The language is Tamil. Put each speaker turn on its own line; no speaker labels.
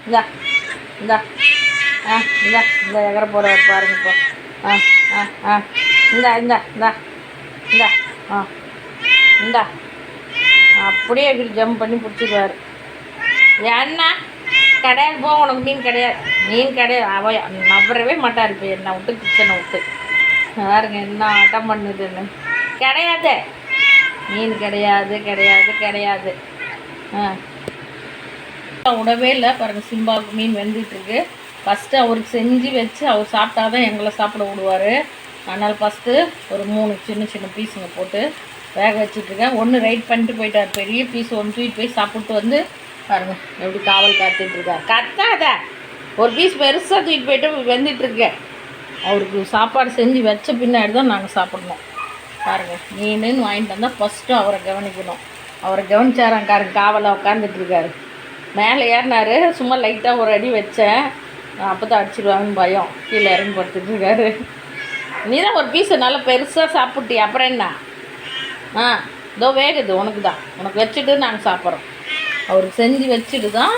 இந்தா இந்தா இந்தா இந்த எகர போகிறவர் பாருங்க இப்போ. ஆ ஆ ஆ இந்தா இந்தா இந்தா இந்தா இந்தா அப்படியே ஜம்ப் பண்ணி பிடிச்சிக்குவார். ஏன்னா கிடையாது போ, உனக்கு மீன் கிடையாது, மீன் கிடையாது. அவ நவரவே மாட்டார். இப்போ என்னை விட்டு கிச்சனை விட்டு பாருங்க என்ன ஆட்டம் பண்ணுதுன்னு. கிடையாது, மீன் கிடையாது கிடையாது கிடையாது. விடவே இல்லை பாருங்கள். சிம்பாவுக்கு மீன் வெந்துட்டுருக்கு. ஃபஸ்ட்டு அவருக்கு செஞ்சு வச்சு அவர் சாப்பிட்டா தான் எங்களை சாப்பிட விடுவார். அதனால் ஃபஸ்ட்டு ஒரு 3 சின்ன சின்ன பீஸுங்க போட்டு வேக வச்சுட்ருக்கேன். ஒன்று ரைட் பண்ணிட்டு போயிட்டார். பெரிய பீஸ் ஒன்று தூக்கிட்டு போய் சாப்பிட்டு வந்து பாருங்கள் எப்படி காவல் காத்துட்ருக்கார். கத்தாத, ஒரு பீஸ் பெருசாக தூக்கிட்டு போயிட்டு வெந்துட்டுருக்கேன். அவருக்கு சாப்பாடு செஞ்சு வச்ச பின்னாடி தான் நாங்கள் சாப்பிட்ணும். பாருங்கள், மீனுன்னு வாங்கிட்டு வந்தால் ஃபஸ்ட்டு அவரை கவனிக்கணும். அவரை கவனிச்சாரங்காரங்க காவலாக உட்காந்துட்ருக்காரு. மேலே ஏறினார், சும்மா லைட்டாக ஒரு அடி வச்சேன். அப்போ தான் அடிச்சிடுவாங்கன்னு பயம். கீழே இறங்கி படுத்துட்ருக்காரு. நீ தான் ஒரு பீஸை நல்லா பெருசாக சாப்பிட்டி, அப்புறம் என்ன? இதோ வேகுது உனக்கு தான், உனக்கு வச்சுட்டு நாங்கள் சாப்பிட்றோம். அவருக்கு செஞ்சு வச்சுட்டு தான்